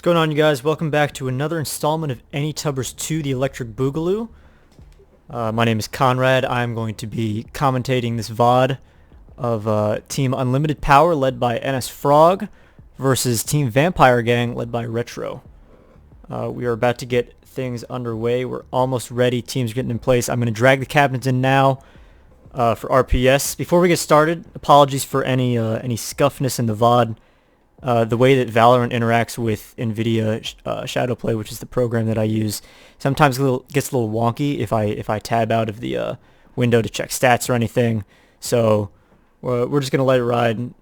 What's going on, you guys? Welcome back to another installment of Any Tubbers 2, the Electric Boogaloo. My name is Conrad. I'm going to be commentating this VOD of Team Unlimited Power led by NS Frog versus Team Vampire Gang led by Retro. We are about to get things underway. We're almost ready. Teams getting in place. I'm going to drag the cabinets in now for RPS. Before we get started, apologies for any scuffness in the VOD. The way that Valorant interacts with NVIDIA Shadowplay, which is the program that I use, sometimes gets a little wonky if I tab out of the window to check stats or anything. So we're just gonna let it ride.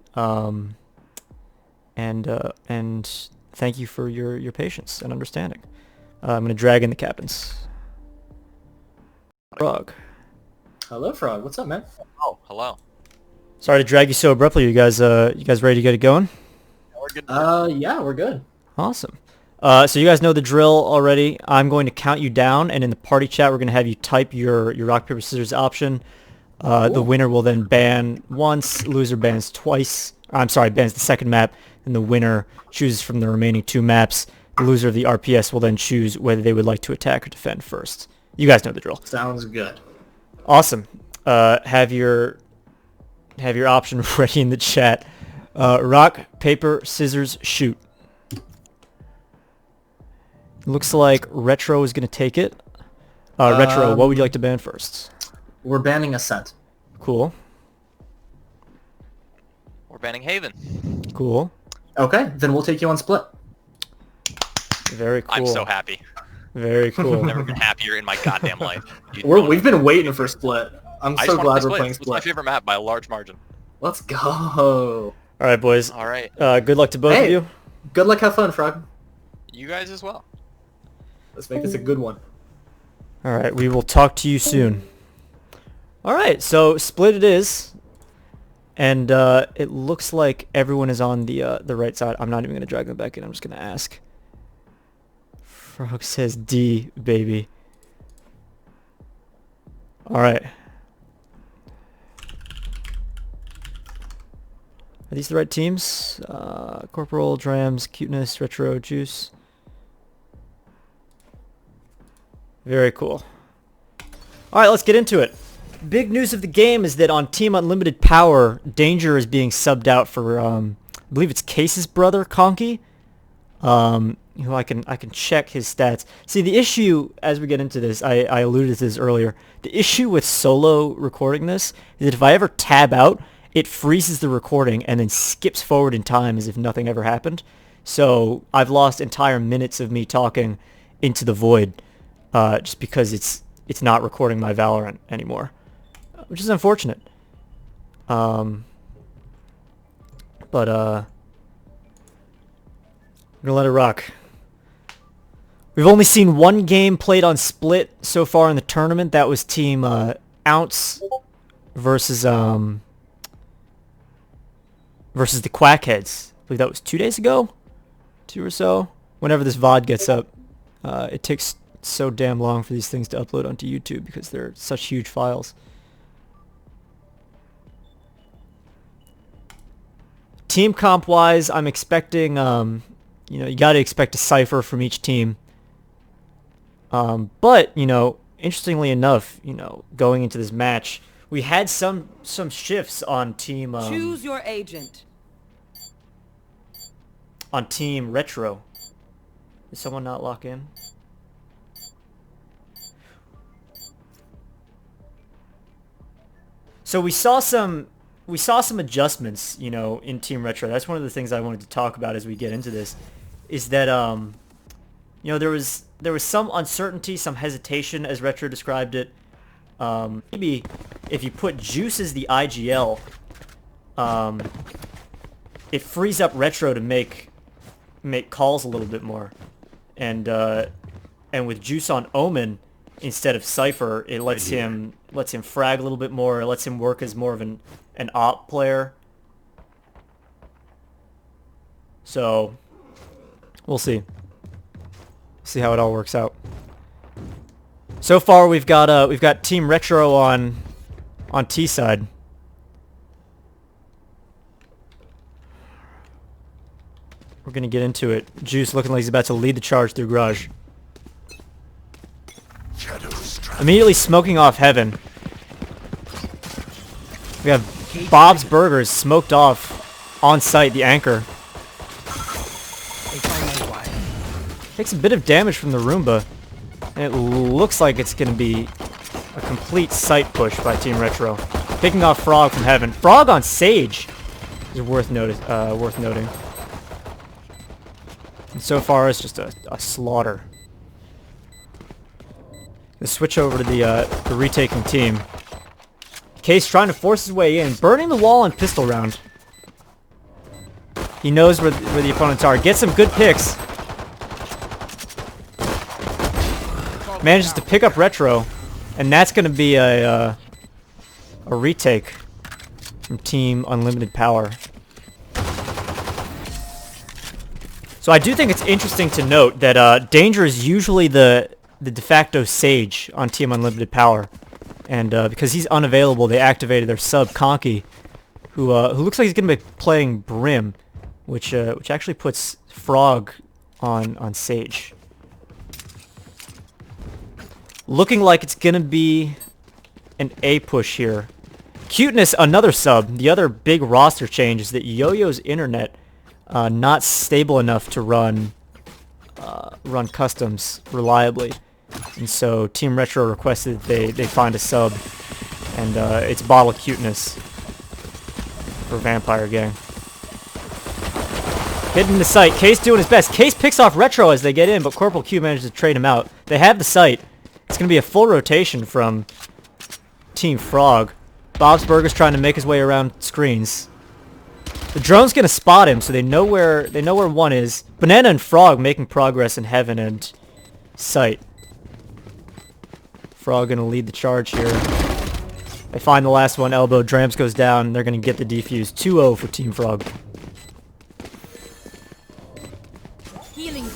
And thank you for your patience and understanding. I'm gonna drag in the captains. Frog. Hello, Frog. What's up, man? Oh, hello. Sorry to drag you so abruptly. You guys ready to get it going? We're good. Yeah, we're good. Awesome. So you guys know the drill already. I'm going to count you down, and in the party chat, we're going to have you type your rock, paper, scissors option. The winner will then ban once, loser bans twice. I'm sorry, bans the second map, and the winner chooses from the remaining two maps. The loser of the RPS will then choose whether they would like to attack or defend first. You guys know the drill. Sounds good. Awesome. Have your option ready in the chat. Rock, paper, scissors, shoot. Looks like Retro is going to take it. Retro, what would you like to ban first? We're banning Ascent. Cool. We're banning Haven. Cool. Okay, then we'll take you on Split. Very cool. I'm so happy. Very cool. I've never been happier in my goddamn life. We've been waiting for Split. I'm I so just want glad to we're play playing Split. It's my Split. favorite map by a large margin. Let's go. All right, boys. All right. Good luck to both of you. Good luck, have fun, Frog. You guys as well. Let's make this a good one. All right, we will talk to you soon. All right, so Split it is. And it looks like everyone is on the right side. I'm not even going to drag them back in. I'm just going to ask. Frog says D, baby. All right. Are these the right teams? Corporal, Drams, Cuteness, Retro, Juice. Very cool. All right, let's get into it. Big news of the game is that on Team Unlimited Power, Danger is being subbed out for, I believe it's Case's brother, Conky. Who I can check his stats. See, the issue, as we get into this, I alluded to this earlier, the issue with solo recording this is that if I ever tab out, it freezes the recording and then skips forward in time as if nothing ever happened. So I've lost entire minutes of me talking into the void just because it's not recording my Valorant anymore, which is unfortunate. But we're gonna let it rock. We've only seen one game played on Split so far in the tournament. That was Team Ounce versus the Quackheads. I believe that was 2 days ago? 2 or so? Whenever this VOD gets up. It takes so damn long for these things to upload onto YouTube because they're such huge files. Team comp wise, I'm expecting, you gotta expect a Cypher from each team. But, interestingly enough, going into this match, we had some shifts on team Choose your agent. on Team Retro. Did someone not lock in? So we saw some adjustments, in Team Retro. That's one of the things I wanted to talk about as we get into this, is that there was some uncertainty, some hesitation, as Retro described it. Maybe if you put Juice as the IGL, it frees up Retro to make calls a little bit more, and with Juice on Omen instead of Cypher, it lets him frag a little bit more. It lets him work as more of an op player. So we'll see how it all works out. So far, we've got Team Retro on T side. We're gonna get into it. Juice looking like he's about to lead the charge through Garage. Immediately smoking off Heaven. We have Bob's Burgers smoked off on site, the anchor. Takes a bit of damage from the Roomba. And it looks like it's gonna be a complete site push by Team Retro. Picking off Frog from Heaven. Frog on Sage is worth noting. And so far, it's just a slaughter. Let's switch over to the retaking team. Case trying to force his way in, burning the wall on pistol round. He knows where the opponents are. Gets some good picks. Manages to pick up Retro, and that's going to be a retake from Team Unlimited Power. So I do think it's interesting to note that Danger is usually the de facto Sage on Team Unlimited Power. And because he's unavailable, they activated their sub, Conky, who looks like he's going to be playing Brim, which actually puts Frog on Sage. Looking like it's going to be an A push here. Cuteness, another sub. The other big roster change is that Yo-Yo's internet not stable enough to run customs reliably. And so Team Retro requested they find a sub, and it's Bottle Cuteness for Vampire Gang. Hitting the site. Case doing his best. Case picks off Retro as they get in, but Corporal Q manages to trade him out. They have the site. It's going to be a full rotation from Team Frog. Bob's Burger's trying to make his way around screens. The drone's going to spot him, so they know where one is. Banana and Frog making progress in Heaven and Sight. Frog going to lead the charge here. They find the last one, Elbow. Drams goes down. They're going to get the defuse. 2-0 for Team Frog. Healing.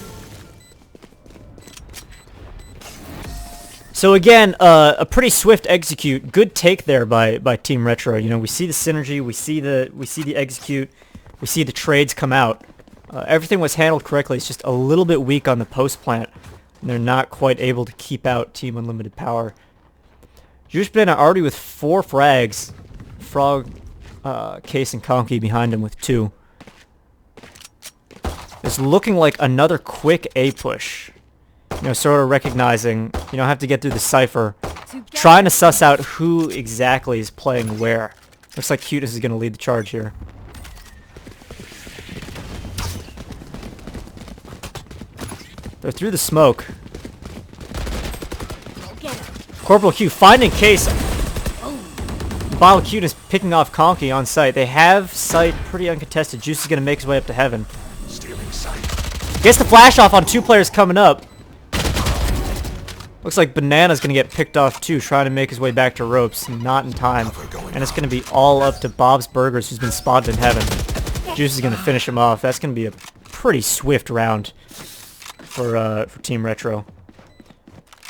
So again, a pretty swift execute. Good take there by Team Retro. You know, we see the synergy, we see the execute, we see the trades come out. Everything was handled correctly. It's just a little bit weak on the post plant, and they're not quite able to keep out Team Unlimited Power. Juice Banana already with 4 frags. Frog, Case, and Conky behind him with 2. It's looking like another quick A push. You know, sort of recognizing you don't have to get through the cipher. Trying to suss out who exactly is playing where. Looks like Cuteness is going to lead the charge here. They're through the smoke. Corporal Q finding Case. Bottle Cuteness picking off Conky on site. They have sight pretty uncontested. Juice is going to make his way up to Heaven. Gets the flash off on 2 players coming up. Looks like Banana's going to get picked off too, trying to make his way back to ropes. Not in time. And it's going to be all up to Bob's Burgers, who's been spotted in Heaven. Juice is going to finish him off. That's going to be a pretty swift round for Team Retro.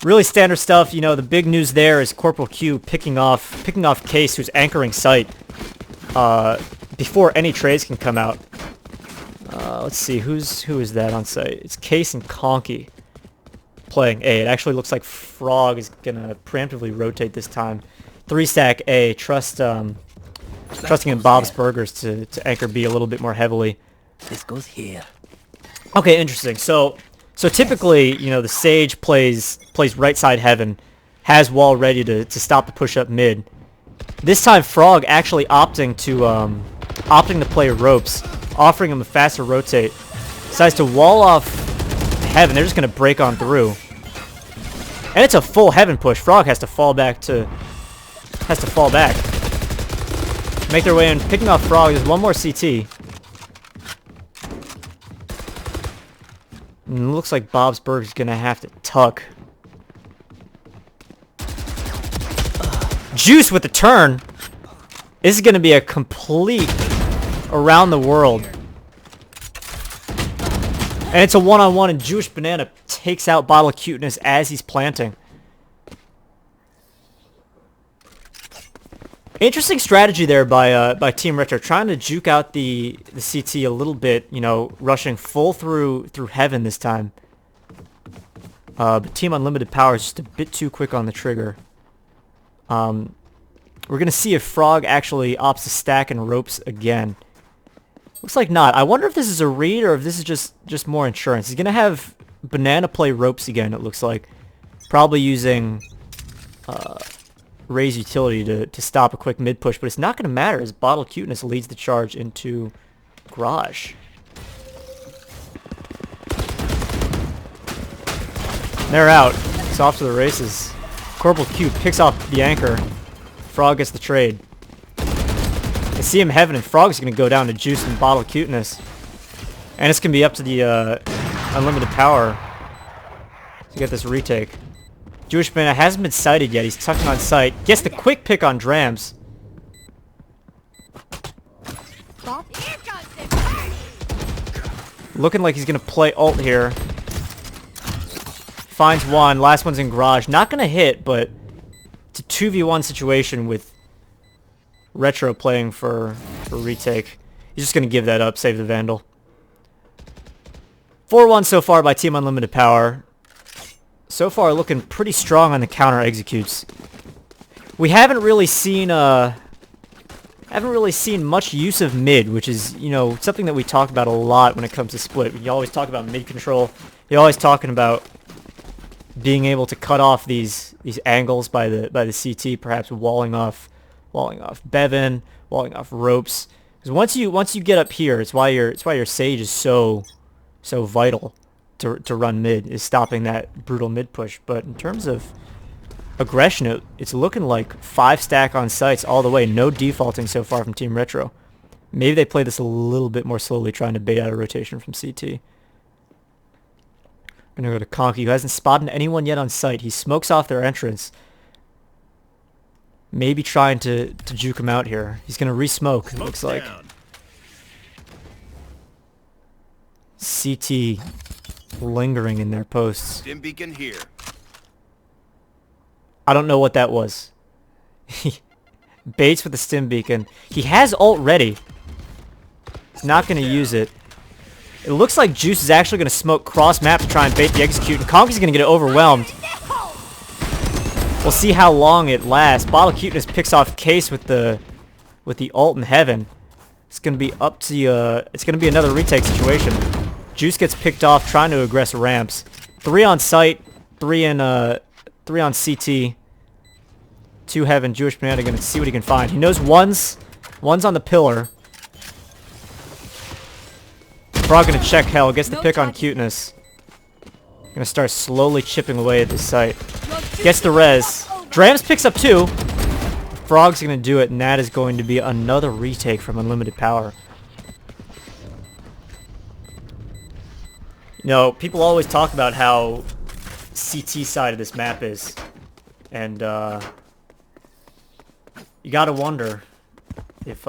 Really standard stuff. You know, the big news there is Corporal Q picking off Case, who's anchoring sight before any trades can come out. Let's see, who is that on site? It's Case and Conky playing A. It actually looks like Frog is gonna preemptively rotate this time. 3-stack A. Trusting in Bob's Burgers to anchor B a little bit more heavily. This goes here. Okay, interesting. So typically, you know, the Sage plays right side Heaven, has wall ready to stop the push up mid. This time, Frog actually opting to play ropes, offering him a faster rotate. Decides to wall off Heaven. They're just gonna break on through, and it's a full Heaven push. Frog has to fall back. Make their way in, picking off Frog. There's one more CT. And it looks like Bob's Burger's gonna have to tuck. Juice with the turn. This is gonna be a complete around the world. And it's a one-on-one, and Jewish Banana takes out Bottle of Cuteness as he's planting. Interesting strategy there by Team Retro, trying to juke out the CT a little bit, you know, rushing full through Heaven this time. But Team Unlimited Power is just a bit too quick on the trigger. We're gonna see if Frog actually opts to stack and ropes again. Looks like not. I wonder if this is a read or if this is just more insurance. He's gonna have Banana play ropes again, it looks like. Probably using Ray's utility to stop a quick mid push, but it's not gonna matter as Bottle Cuteness leads the charge into Garage. They're out. It's off to the races. Corporal Q picks off the anchor. Frog gets the trade. I see him Heaven, and Frog's going to go down to Juice and Bottle Cuteness. And it's going to be up to the Unlimited Power to get this retake. Jewish Banana hasn't been sighted yet. He's tucking on sight. Gets the quick pick on Drams. Looking like he's going to play ult here. Finds one. Last one's in Garage. Not going to hit, but it's a 2v1 situation with Retro playing for retake. He's just going to give that up, save the Vandal. 4-1 so far by Team Unlimited Power. So far looking pretty strong on the counter executes. We haven't really seen much use of mid, which is, you know, something that we talk about a lot when it comes to split. We always talk about mid control. You're always talking about being able to cut off these angles by the CT, perhaps walling off Bevan, walling off ropes. Because once you get up here, it's why your Sage is so vital to run mid, is stopping that brutal mid push. But in terms of aggression, it's looking like 5 stack on sites all the way. No defaulting so far from Team Retro. Maybe they play this a little bit more slowly, trying to bait out a rotation from CT. Gonna go to Conky, who hasn't spotted anyone yet on site. He smokes off their entrance. Maybe trying to juke him out here. He's gonna re-smoke, it looks like. CT lingering in their posts. Dim beacon here. I don't know what that was. Baits with the stim beacon. He has ult ready. He's not gonna use it. It looks like Juice is actually going to smoke cross map to try and bait the execute, and Conky's going to get overwhelmed. We'll see how long it lasts. Bottle Cuteness picks off Case with the ult in Heaven. It's going to be up to it's going to be another retake situation. Juice gets picked off trying to aggress ramps. 3 on site, 3 on CT. 2 Heaven. Jewish Banana going to see what he can find. He knows one's on the pillar. Frog gonna check Hell, gets the pick on Cuteness. Gonna start slowly chipping away at this site. Gets the res. Drams picks up 2. Frog's gonna do it, and that is going to be another retake from Unlimited Power. You know, people always talk about how CT side of this map is. And you gotta wonder if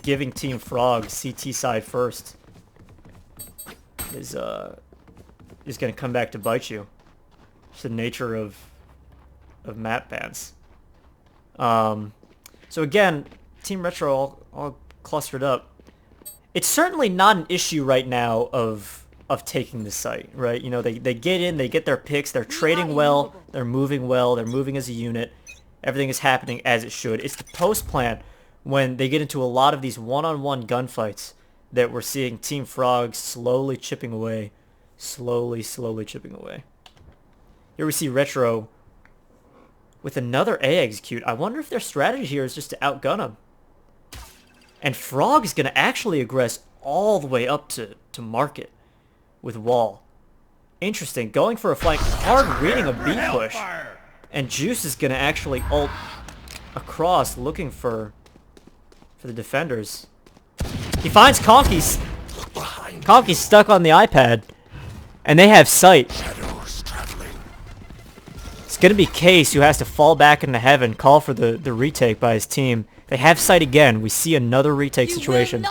giving Team Frog CT side first is gonna come back to bite you. It's the nature of map bans. So again, Team Retro all clustered up. It's certainly not an issue right now of taking the site, right? You know, they get in, they get their picks, they're trading well, they're moving as a unit. Everything is happening as it should. It's the post plan when they get into a lot of these one-on-one gunfights that we're seeing Team Frog slowly chipping away. Slowly chipping away. Here we see Retro with another A execute. I wonder if their strategy here is just to outgun him. And Frog is going to actually aggress all the way up to Market with Wall. Interesting. Going for a flank. Hard reading a B push. And Juice is going to actually ult across looking for the defenders. He finds Conky. Conky's stuck on the iPad. And they have sight. It's going to be Case who has to fall back into Heaven, call for the retake by his team. They have sight again. We see another retake situation.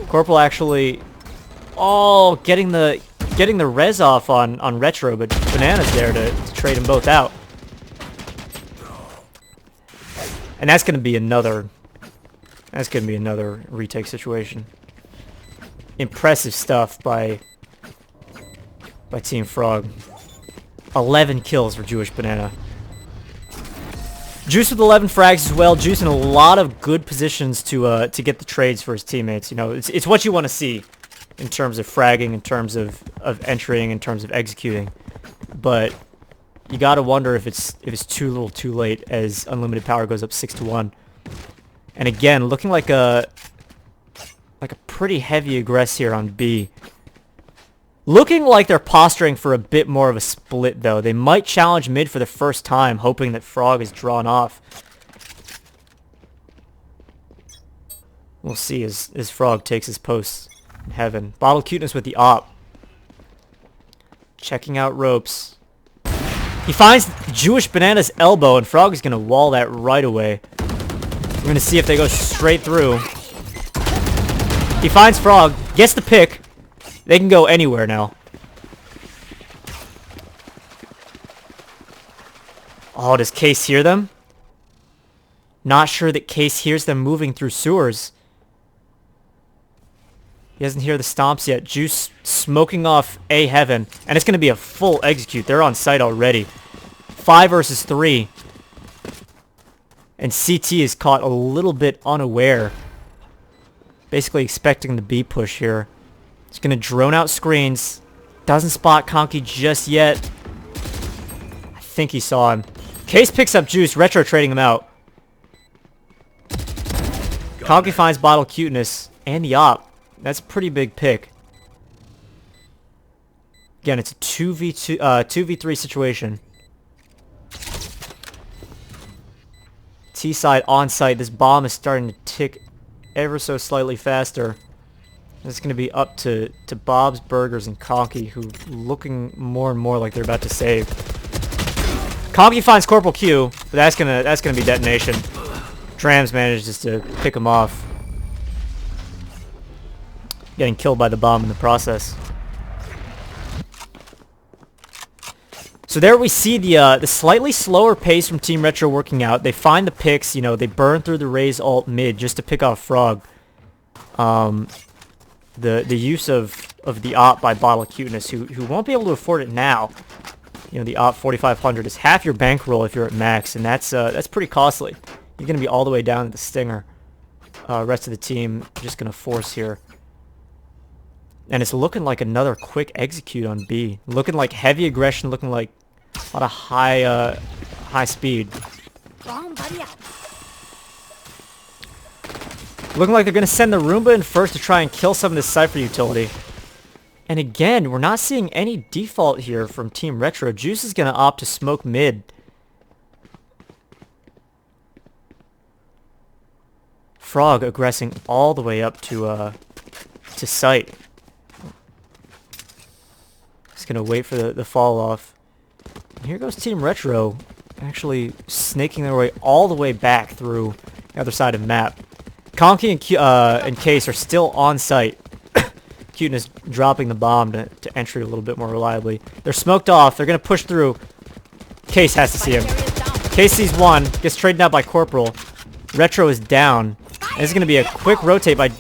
Corporal actually... Oh, getting the res off on Retro, but Banana's there to trade them both out. And that's gonna be another retake situation. Impressive stuff by Team Frog. 11 kills for Jewish Banana. Juice with 11 frags as well. Juice in a lot of good positions to get the trades for his teammates. You know, it's what you want to see in terms of fragging, in terms of entering, in terms of executing. But you gotta wonder if it's too little, too late as unlimited power goes up 6-1. And again, looking like a pretty heavy aggress here on B. Looking like they're posturing for a bit more of a split, though. They might challenge mid for the first time, hoping that Frog is drawn off. We'll see as Frog takes his post in heaven. Bottle Cuteness with the op. Checking out ropes. He finds Jewish Banana's elbow, and Frog is going to wall that right away. We're going to see if they go straight through. He finds Frog, gets the pick. They can go anywhere now. Oh, does Case hear them? Not sure that Case hears them moving through sewers. He doesn't hear the stomps yet. Juice smoking off A heaven. And it's going to be a full execute. They're on site already. 5 versus 3. And CT is caught a little bit unaware. Basically expecting the B push here. He's going to drone out screens. Doesn't spot Conky just yet. I think he saw him. Case picks up Juice, retro trading him out. Conky finds Bottle Cuteness and the op. That's a pretty big pick. Again, it's a 2v3 situation. T-side on site. This bomb is starting to tick ever so slightly faster. It's going to be up to Bob's Burgers and Conky, who looking more and more like they're about to save. Conky finds Corporal Q, but that's gonna be detonation. Drams manages to pick him off, getting killed by the bomb in the process. So there we see the slightly slower pace from Team Retro working out. They find the picks, you know, they burn through the Raze ult mid just to pick off Frog. The use of the op by Bottle Cuteness, who won't be able to afford it now. You know, the op 4500 is half your bankroll if you're at max, and that's pretty costly. You're gonna be all the way down to the Stinger. Rest of the team just gonna force here. And it's looking like another quick execute on B. Looking like heavy aggression, looking like a lot of high speed. Wrong buddy out. Looking like they're going to send the Roomba in first to try and kill some of this Cypher utility. And again, we're not seeing any default here from Team Retro. Juice is going to opt to smoke mid. Frog aggressing all the way up to site. Just going to wait for the fall off. And here goes Team Retro, actually snaking their way all the way back through the other side of the map. Conky and Case are still on site. Cuteness dropping the bomb to entry a little bit more reliably. They're smoked off. They're going to push through. Case has to see him. Case sees one. Gets traded out by Corporal. Retro is down. And this is going to be a quick rotate by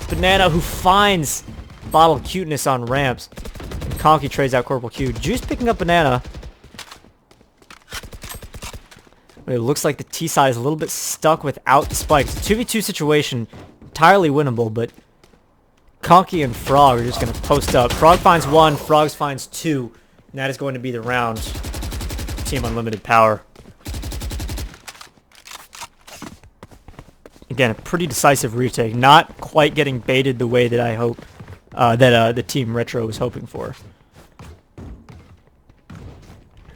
Banana, who finds Bottle Cuteness on ramps. And Conky trades out Corporal Q. Juice picking up Banana. It looks like the T-side is a little bit stuck without the spikes. 2v2 situation, entirely winnable, but Conky and Frog are just going to post up. Frog finds one, Frog finds two, and that is going to be the round. Team Unlimited Power. Again, a pretty decisive retake. Not quite getting baited the way that I hope, that the Team Retro was hoping for.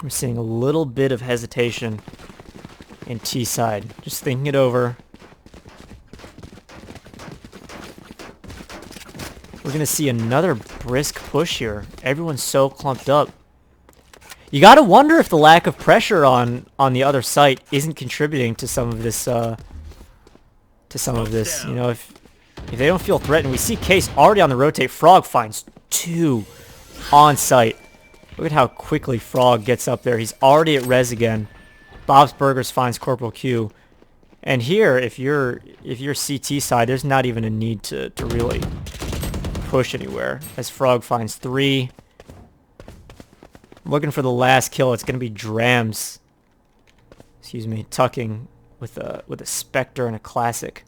We're seeing a little bit of hesitation in T-side. Just thinking it over. We're going to see another brisk push here. Everyone's so clumped up. You got to wonder if the lack of pressure on the other site isn't contributing to some of this, You know, if they don't feel threatened. We see Case already on the rotate. Frog finds two on site. Look at how quickly Frog gets up there. He's already at res again. Bob's Burgers finds Corporal Q. And here, if you're CT side, there's not even a need to really push anywhere. As Frog finds 3. I'm looking for the last kill. It's gonna be Drams. Excuse me, tucking with a Spectre and a Classic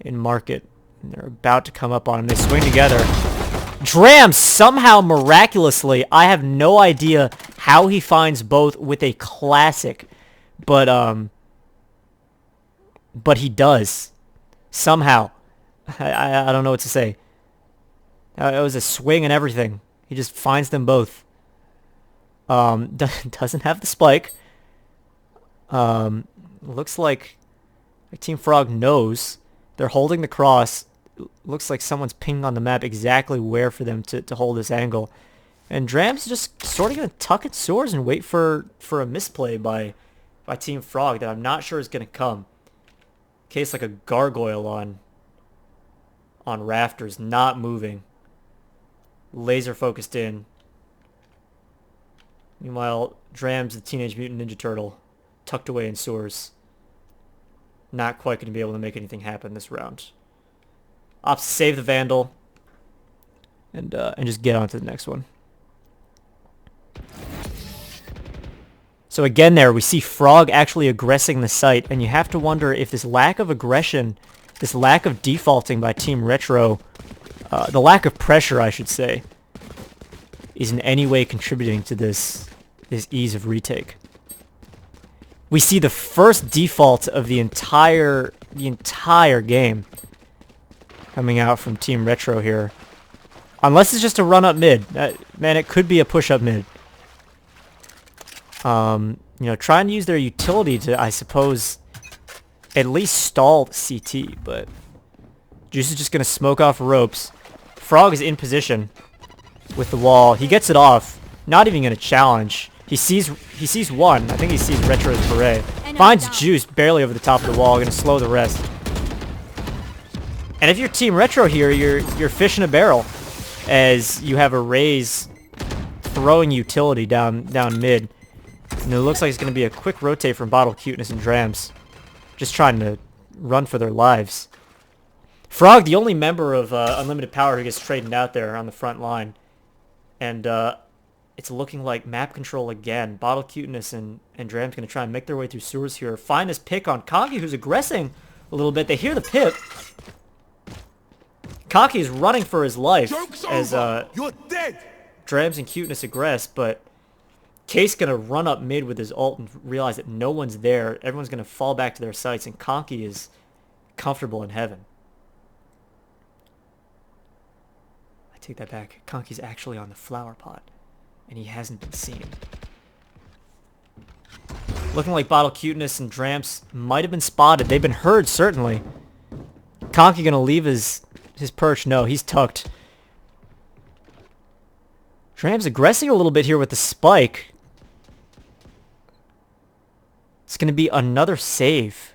in market. And they're about to come up on him. They swing together. Drams somehow miraculously, I have no idea how he finds both with a Classic, but he does somehow. I don't know what to say. It was a swing and everything. He just finds them both. Doesn't have the spike. Looks like Team Frog knows. They're holding the cross. Looks like someone's pinging on the map exactly where for them to hold this angle. And Dram's just sort of going to tuck its swords and wait for a misplay by Team Frog that I'm not sure is going to come. Case like a gargoyle on rafters, not moving. Laser focused in. Meanwhile, Drams, the Teenage Mutant Ninja Turtle, tucked away in sewers. Not quite going to be able to make anything happen this round. Opts to save the Vandal and just get on to the next one. So again there, we see Frog actually aggressing the site, and you have to wonder if this lack of aggression, this lack of defaulting by Team Retro, the lack of pressure, I should say, is in any way contributing to this ease of retake. We see the first default of the entire game coming out from Team Retro here. Unless it's just a run up mid. Man, it could be a push up mid. Trying to use their utility to, I suppose, at least stall the CT, but Juice is just going to smoke off ropes. Frog is in position with the wall. He gets it off. Not even going to challenge. He sees one. I think he sees Retro's beret. Finds Juice barely over the top of the wall. Going to slow the rest. And if you're Team Retro here, you're fish in a barrel, as you have a Raze throwing utility down mid. And it looks like it's going to be a quick rotate from Bottle Cuteness and Drams, just trying to run for their lives. Frog, the only member of Unlimited Power who gets traded out there on the front line. And it's looking like map control again. Bottle Cuteness and Drams going to try and make their way through sewers here. Find this pick on Conky, who's aggressing a little bit. They hear the pip. Conky is running for his life as You're dead. Drams and Cuteness aggress, but Case going to run up mid with his ult and realize that no one's there. Everyone's going to fall back to their sites, and Conky is comfortable in heaven. I take that back. Conky's actually on the flower pot, and he hasn't been seen. Looking like Bottle Cuteness and Drams might have been spotted. They've been heard, certainly. Conky going to leave his perch. No, he's tucked. Drams aggressing a little bit here with the spike. It's going to be another save.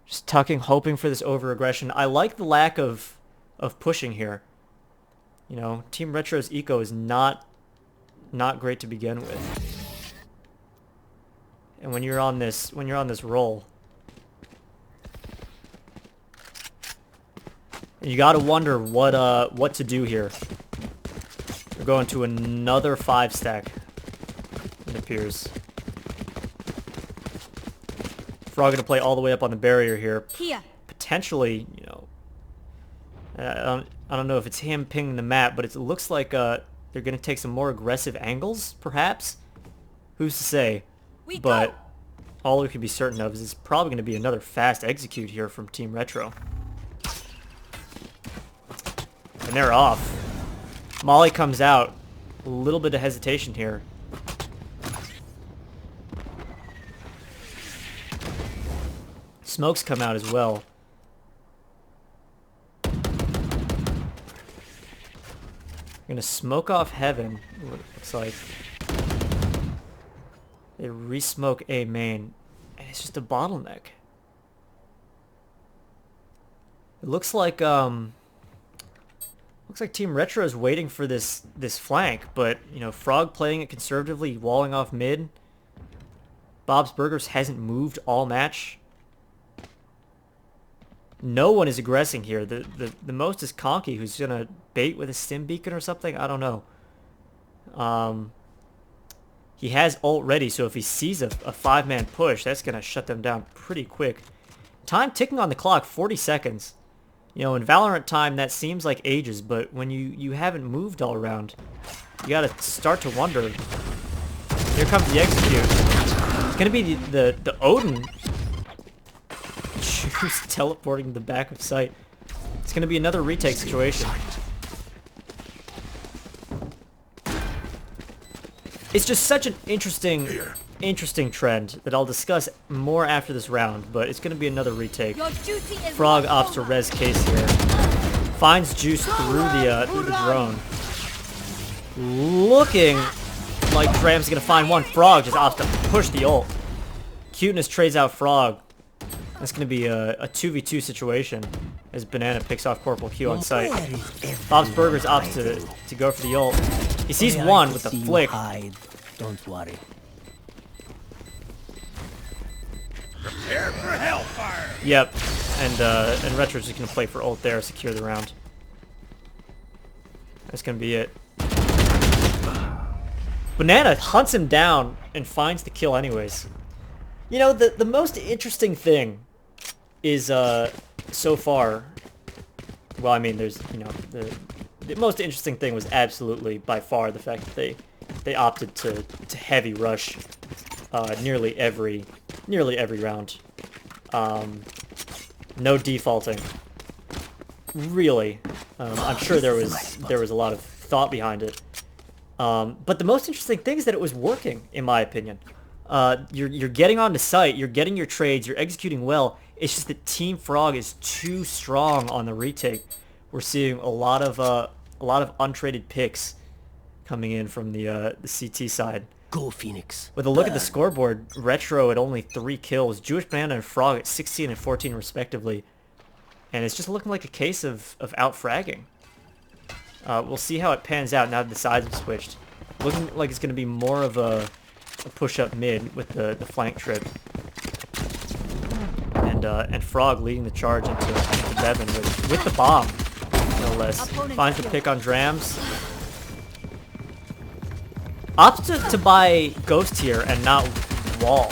Just tucking, hoping for this over-aggression. I like the lack of pushing here. You know, Team Retro's eco is not great to begin with. And when you're on this roll, you got to wonder what to do here. We're going to another 5-stack, it appears. Frog going to play all the way up on the barrier here. Potentially, you know, I don't know if it's him pinging the map, but it looks like they're going to take some more aggressive angles, perhaps. Who's to say? But all we can be certain of is it's probably going to be another fast execute here from Team Retro. And they're off. Molly comes out. A little bit of hesitation here. Smokes come out as well. We're gonna smoke off heaven, what it looks like. They re-smoke A main, and it's just a bottleneck. It looks like Team Retro is waiting for this flank, but you know, Frog playing it conservatively, walling off mid. Bob's Burgers hasn't moved all match. No one is aggressing here. The most is Conky, who's gonna bait with a stim beacon or something. I don't know. He has ult ready, so if he sees a 5-man push, that's gonna shut them down pretty quick. Time ticking on the clock, 40 seconds. You know, in Valorant time, that seems like ages, but when you haven't moved all around, you gotta start to wonder. Here comes the execute. It's gonna be the Odin. Choose teleporting to the back of site. It's gonna be another retake situation. It's just such an interesting trend that I'll discuss more after this round, but it's gonna be another retake. Frog opts to res Case here. Finds Juice through the drone. Looking like Dram's gonna find one. Frog just opts to push the ult. Cuteness trades out Frog. That's gonna be a 2v2 situation as Banana picks off Corporal Q on site. Bob's Burgers opts to go for the ult. He sees one with the flick. Don't worry. Prepare for hellfire. Yep, and Retro's just gonna play for ult there, secure the round. That's gonna be it. Banana hunts him down and finds the kill anyways. You know, the most interesting thing is so far. Well, I mean, there's, you know, the most interesting thing was absolutely by far the fact that they opted to heavy rush nearly every round. No defaulting. Really, I'm sure there was a lot of thought behind it. But the most interesting thing is that it was working, in my opinion. You're getting onto site, you're getting your trades, you're executing well. It's just that Team Frog is too strong on the retake. We're seeing a lot of untraded picks coming in from the CT side. Go Phoenix. With a look at the scoreboard, Retro at only 3 kills, Jewish Banana and Frog at 16 and 14 respectively. And it's just looking like a case of out-fragging. We'll see how it pans out now that the sides have switched. Looking like it's going to be more of a push-up mid with the flank trip. And Frog leading the charge into Bevan with the bomb, no less. Finds the pick on Drams. Opts to buy Ghost here and not Wall.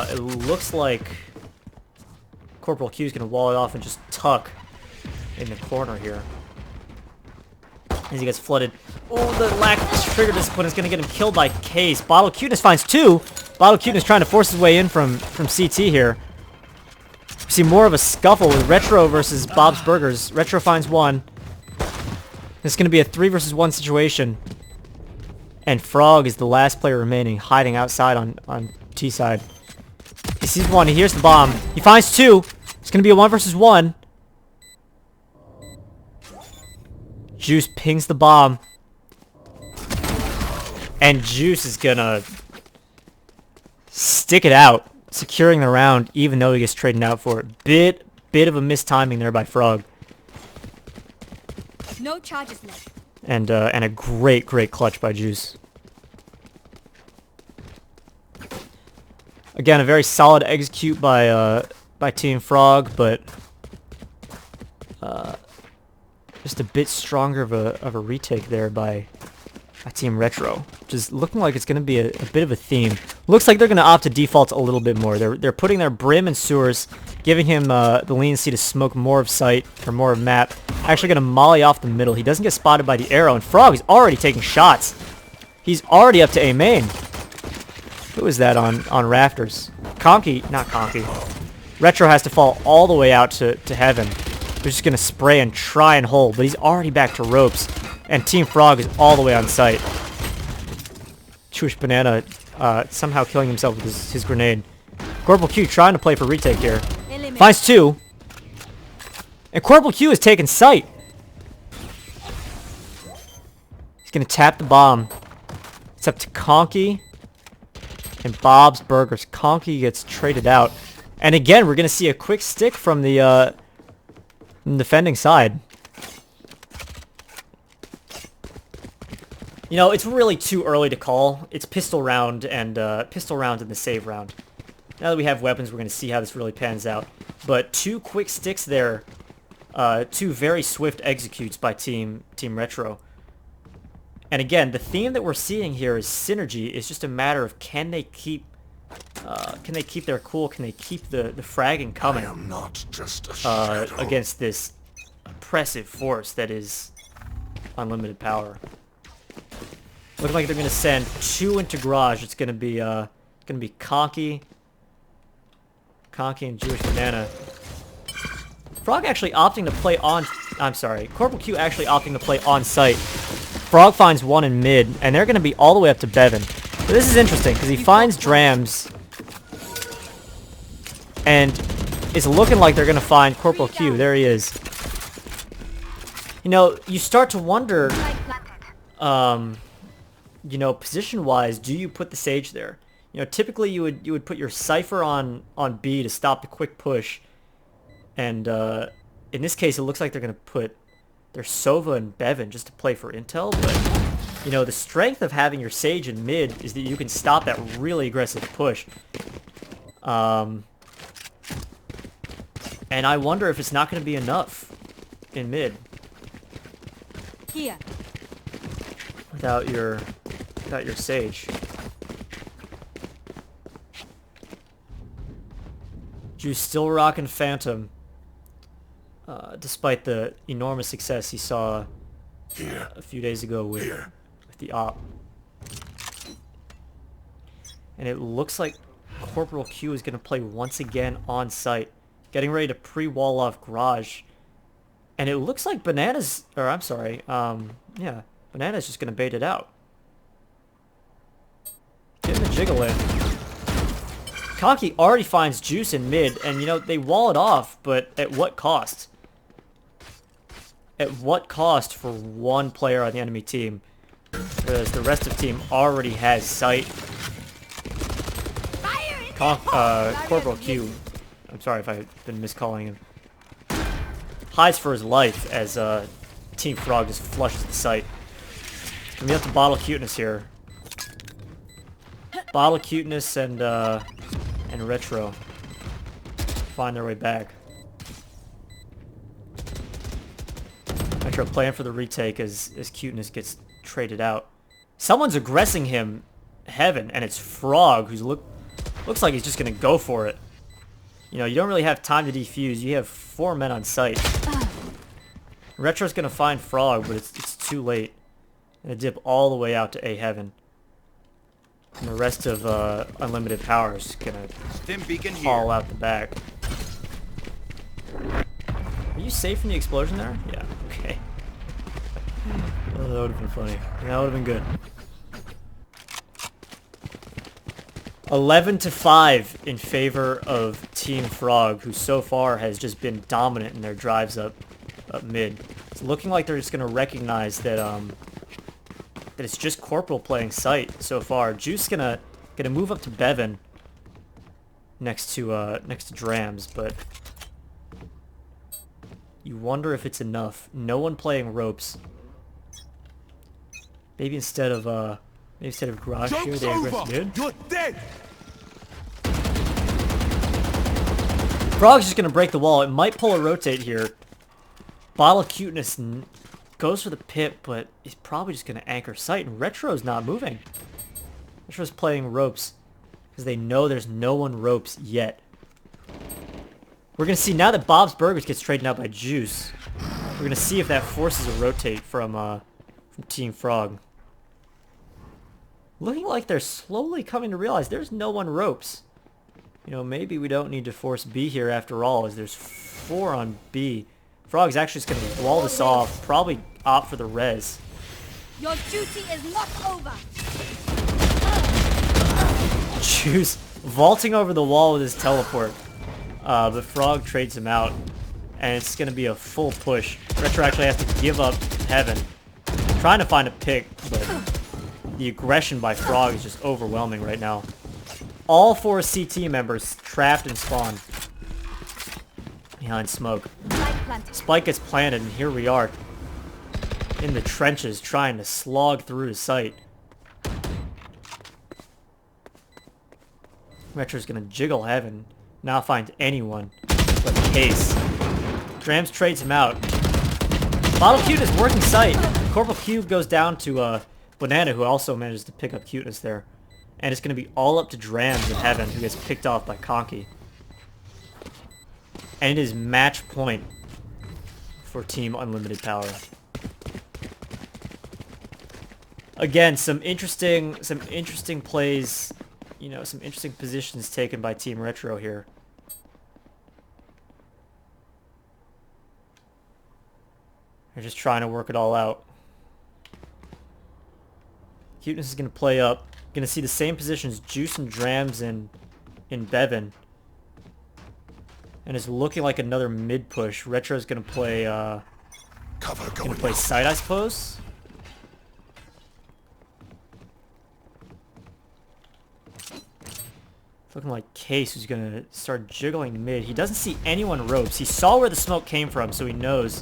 It looks like Corporal Q is going to wall it off and just tuck in the corner here. As he gets flooded. Oh, the lack of trigger discipline is going to get him killed by Case. Bottle Cuteness finds 2. Bottle Cuteness trying to force his way in from CT here. We see more of a scuffle with Retro versus Bob's Burgers. Retro finds 1. It's going to be a 3 versus 1 situation. And Frog is the last player remaining, hiding outside on T side. He sees 1, he hears the bomb. He finds 2. It's going to be a 1 versus 1. Juice pings the bomb. And Juice is gonna stick it out, securing the round, even though he gets traded out for it. Bit of a mistiming there by Frog. No charges left. And a great clutch by Juice. Again, a very solid execute by Team Frog, but just a bit stronger of a retake there by Team Retro. Just looking like it's going to be a bit of a theme. Looks like they're going to opt to default a little bit more. They're putting their Brim and Sewers, giving him the leniency to smoke more of site or more of map. Actually going to molly off the middle. He doesn't get spotted by the arrow, and Frog is already taking shots. He's already up to A main. Who is that on rafters? Conky, not Conky. Retro has to fall all the way out to heaven. They're just going to spray and try and hold, but he's already back to ropes. And Team Frog is all the way on site. Jewish Banana somehow killing himself with his grenade. Corporal Q trying to play for retake here. Finds 2. And Corporal Q has taken sight. He's going to tap the bomb. It's up to Conky and Bob's Burgers. Conky gets traded out. And again, we're going to see a quick stick from the defending side. You know, it's really too early to call. It's pistol round and pistol round in the save round. Now that we have weapons, we're going to see how this really pans out. But 2 quick sticks there. 2 very swift executes by Team Retro. And again, the theme that we're seeing here is synergy. It's just a matter of can they keep their cool? Can they keep the fragging coming? I am not just a shadow. Against this oppressive force that is unlimited power. Looking like they're gonna send 2 into garage. It's gonna be Conky and Jewish Banana. Frog actually opting to play on. I'm sorry, Corporal Q actually opting to play on site. Frog finds 1 in mid, and they're gonna be all the way up to Bevan. But this is interesting because he finds Drams, and it's looking like they're gonna find Corporal Q. There he is. You know, you start to wonder. You know, position-wise, do you put the Sage there? You know, typically you would put your Cypher on B to stop the quick push, and in this case, it looks like they're gonna put their Sova and Bevan just to play for intel. But you know, the strength of having your Sage in mid is that you can stop that really aggressive push. And I wonder if it's not going to be enough in mid Here. without your Sage. Juice still rocking Phantom, despite the enormous success he saw a few days ago with the op. And it looks like Corporal Q is going to play once again on site, getting ready to pre-wall off garage. And it looks like Banana's, or I'm sorry, yeah, Banana's just going to bait it out. Getting the jiggle in. Conky already finds Juice in mid, and you know, they wall it off, but at what cost? At what cost for 1 player on the enemy team? Whereas the rest of the team already has sight. Corporal Q, I'm sorry if I've been miscalling him, hides for his life as Team Frog just flushes the site. It's gonna be up to Bottle Cuteness here. Bottle Cuteness and Retro find their way back. Retro playing for the retake as Cuteness gets traded out. Someone's aggressing him, Heaven, and it's Frog, who's looks like he's just gonna go for it. You know, you don't really have time to defuse. You have 4 men on site. Retro's gonna find Frog, but it's too late. And a dip all the way out to A Heaven. And the rest of Unlimited Power is gonna haul out the back. Are you safe from the explosion there? Yeah, okay. Oh, that would have been funny. That would have been good. 11-5 in favor of Team Frog, who so far has just been dominant in their drives up mid. It's looking like they're just gonna recognize that that it's just Corporal playing sight so far. Juice gonna move up to Bevan next to Drams, but you wonder if it's enough. No one playing ropes. Maybe instead of garage here, they aggress mid. You're dead. Frog's just gonna break the wall. It might pull a rotate here. Bottle of Cuteness goes for the pit, but he's probably just gonna anchor sight, and Retro's not moving. Retro's playing ropes because they know there's no one ropes yet. We're gonna see now that Bob's Burgers gets traded out by Juice. We're gonna see if that forces a rotate from Team Frog. Looking like they're slowly coming to realize there's no one ropes. You know, maybe we don't need to force B here after all, as there's 4 on B. Frog's actually just gonna wall this off, probably opt for the res. Your duty is not over. Juice vaulting over the wall with his teleport. But Frog trades him out, and it's gonna be a full push. Retro actually has to give up Heaven. Trying to find a pick, but the aggression by Frog is just overwhelming right now. All 4 CT members trapped in spawn behind smoke. Spike gets planted, and here we are. in the trenches trying to slog through the site. Retro's gonna jiggle heaven. Not find anyone but Case. Drams trades him out. Bottle Cuteness working site. Corporal Q goes down to Banana, who also manages to pick up Cuteness there. And it's gonna be all up to Drams in heaven, who gets picked off by Conky. And it is match point for Team Unlimited Power. Again, some interesting plays, you know, some interesting positions taken by Team Retro here. They're just trying to work it all out. Cuteness is going to play up. Going to see the same positions, Juice and Drams in Bevan. And it's looking like another mid push. Retro's going to play Cover going going to play out. side, I suppose. It's looking like Case, who's going to start jiggling mid. He doesn't see anyone ropes. He saw where the smoke came from, so he knows.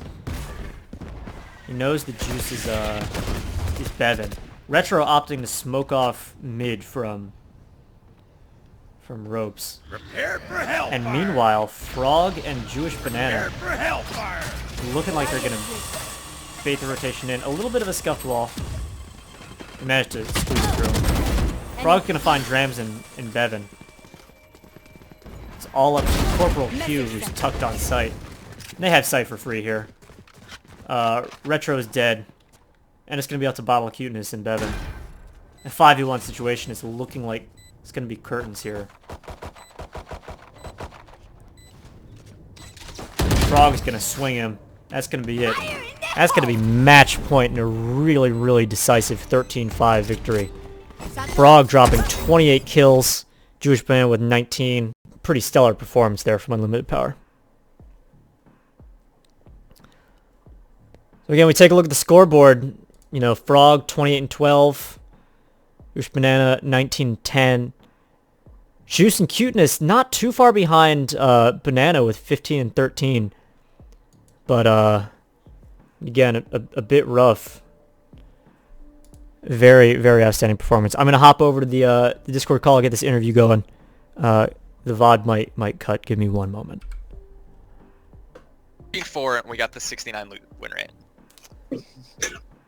He knows the Juice is Bevan. Retro opting to smoke off mid from ropes. Prepare for hellfire. And meanwhile, Frog and Jewish Banana Prepare for hellfire. looking like they're gonna bait the rotation in. A little bit of a scuffle. They managed to squeeze it through. Frog's gonna find Drams in Bevan. It's all up to Corporal Q, who's tucked on site. And they have sight for free here. Retro is dead. And it's going to be out to Bottle of Cuteness in Bevan. A 5v1 situation is looking like it's going to be curtains here. Frog's going to swing him. That's going to be it. That's going to be match point in a really, really decisive 13-5 victory. Frog dropping 28 kills. Jewish Banana with 19. Pretty stellar performance there from Unlimited Power. So again, we take a look at the scoreboard. You know, Frog 28 and 12, Jewish Banana 19 and 10. Juice and Cuteness not too far behind Banana with 15 and 13. But again, a bit rough. Very, very outstanding performance. I'm gonna hop over to the Discord call and get this interview going. The VOD might cut. Give me one moment. 4, and we got the 69 win rate.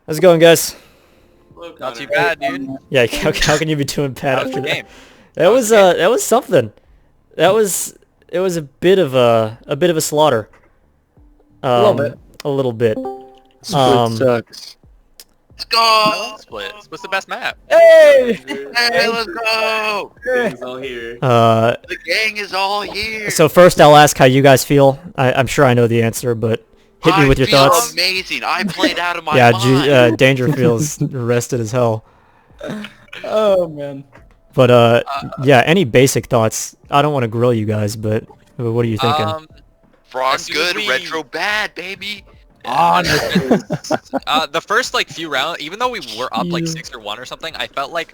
How's it going, guys? Not too bad, dude. Yeah, how can you be doing bad That was after the that? game. That was something. It was a bit of a slaughter. A little bit. A little bit. Sucks. Let's go! Split. What's the best map? Hey! Hey, let's go! It's all here. The gang is all here. So first I'll ask how you guys feel. I'm sure I know the answer, but hit me with your I feel thoughts. amazing. I played out of my Yeah, mind. Danger feels rested as hell. Oh man. But yeah, any basic thoughts? I don't want to grill you guys, but what are you thinking? Frog as soon good, as we- retro bad, baby. The first like few rounds, even though we were up like Yeah. 6 or 1 or something, I felt like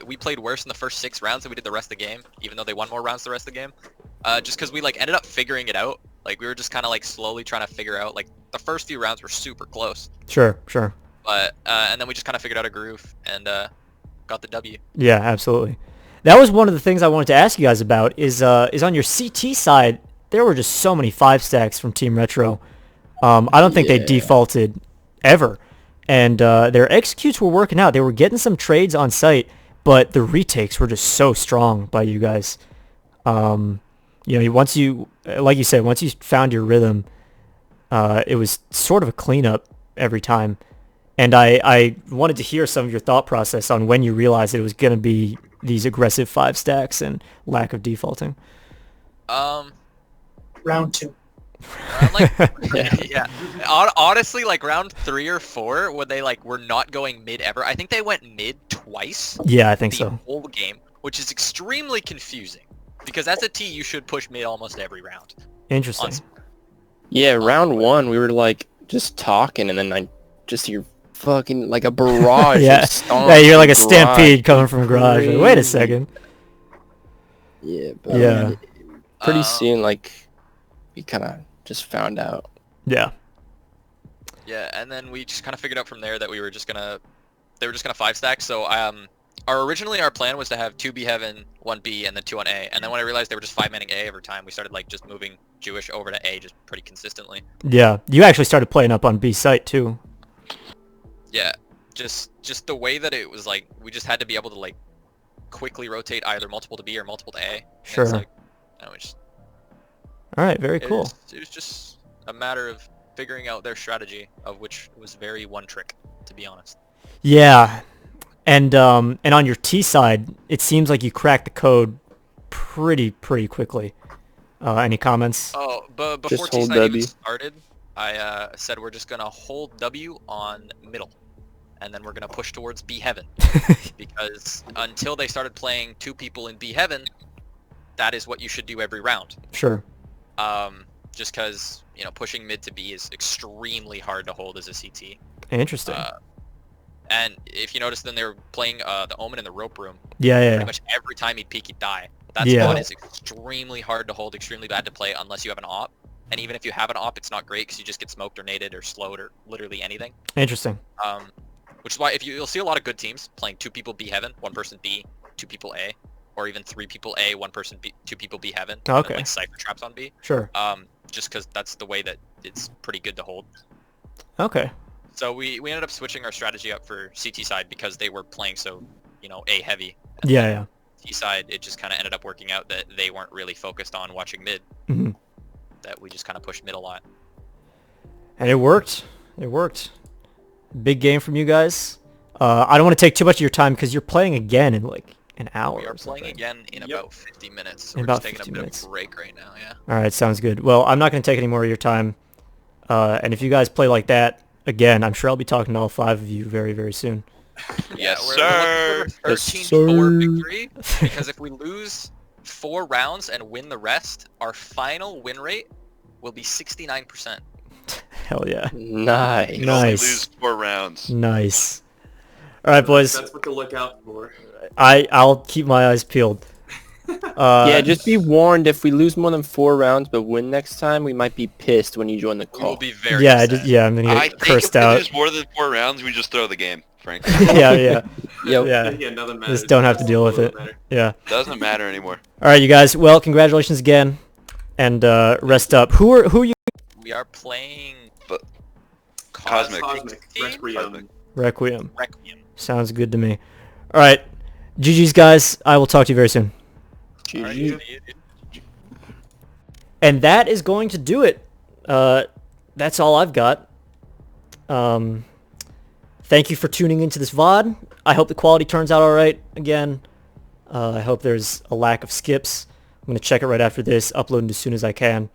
we played worse in the first 6 rounds than we did the rest of the game, even though they won more rounds the rest of the game. Just because we like ended up figuring it out. Like we were just kind of like slowly trying to figure out. Like the first few rounds were super close, Sure. but and then we just kind of figured out a groove and got the W. Yeah, absolutely. That was one of the things I wanted to ask you guys about. Is on your CT side, there were just so many 5 stacks from Team Retro. I don't think they defaulted ever, and their executes were working out. They were getting some trades on site, but the retakes were just so strong by you guys. You know, once you, like you said, once you found your rhythm, it was sort of a cleanup every time. And I wanted to hear some of your thought process on when you realized it was going to be these aggressive 5 stacks and lack of defaulting. Round 2. Like, yeah. Honestly, like round 3 or 4, where they like were not going mid ever. I think they went mid twice. Yeah, I think the so. whole game, which is extremely confusing. Because as a T, you should push mid almost every round. Interesting. Yeah, round 1 we were like just talking, and then I just hear fucking like a barrage. Yeah, of stomps yeah, you're like a from garage. stampede coming from garage. Like, wait a second. Yeah, but Yeah. pretty soon like we kind of just found out. Yeah. Yeah, and then we just kind of figured out from there that we were just gonna, they were just gonna 5-stack. So originally our plan was to have 2 B heaven, 1 B, and then 2 on A. And then when I realized they were just 5-manning A every time, we started like just moving Jewish over to A just pretty consistently. Yeah, you actually started playing up on B site too. Yeah, just the way that it was like, we just had to be able to like quickly rotate either multiple to B or multiple to A. And Sure. It's like, you know, All right, very cool. It was just a matter of figuring out their strategy, of which was very one trick, to be honest. Yeah, and on your T side, it seems like you cracked the code pretty quickly. Any comments? Oh, but before Just hold T-side even W. started, I said we're just gonna hold W on middle, and then we're gonna push towards B heaven, because until they started playing 2 people in B heaven, that is what you should do every round. Sure. Just because, you know, pushing mid to B is extremely hard to hold as a CT. Interesting. And if you notice, then they were playing the Omen in the rope room. Yeah. Pretty much every time he'd peek, he'd die. That Yeah. spot is extremely hard to hold, extremely bad to play unless you have an op. And even if you have an op, it's not great because you just get smoked or naded or slowed or literally anything. Interesting. Which is why you'll see a lot of good teams playing 2 people B heaven, 1 person B, 2 people A, or even 3 people A, 1 person B, 2 people B heaven. Okay. Like cypher traps on B. Sure. Just because that's the way that it's pretty good to hold. Okay. So we ended up switching our strategy up for CT side because they were playing so, you know, A heavy. And Yeah. T side, it just kind of ended up working out that they weren't really focused on watching mid. Hmm. That we just kind of pushed mid a lot. And it worked. It worked. Big game from you guys. I don't want to take too much of your time because you're playing again in like an hour. We are or playing something. again in about 50 minutes. So In we're about just taking 50 a bit minutes. of a break right now, yeah. All right, sounds good. Well, I'm not going to take any more of your time. And if you guys play like that again, I'm sure I'll be talking to all 5 of you very soon. Yes, we're sir. looking for a Yes, 13-4 sir. victory because if we lose 4 rounds and win the rest, our final win rate will be 69%. Hell yeah. Nice. You can only Nice. lose 4 rounds. Nice. All right, boys. That's what to look out for. I'll keep my eyes peeled. Yeah, just be warned, if we lose more than 4 rounds but win next time, we might be pissed when you join the We will call. be very yeah, sad. I'm gonna I get think if cursed we out. lose more than 4 rounds, we just throw the game, frankly. yeah. Yep. Yeah. Yeah, nothing matters. Just don't have to deal with it. Yeah. Doesn't matter anymore. All right, you guys. Well, congratulations again, and rest up. Who are you? We are playing But Cosmic. Cosmic. Team? Requiem. Requiem. Requiem. Sounds good to me. All right, GG's guys. I will talk to you very soon. GG. And that is going to do it. That's all I've got. Thank you for tuning into this VOD. I hope the quality turns out all right again. I hope there's a lack of skips. I'm going to check it right after this, upload it as soon as I can.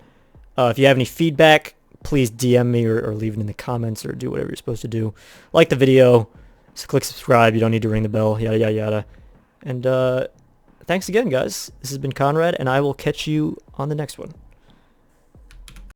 If you have any feedback, please DM me or leave it in the comments or do whatever you're supposed to do. Like the video, so click subscribe. You don't need to ring the bell, yada, yada, yada. And thanks again, guys. This has been Conrad, and I will catch you on the next one.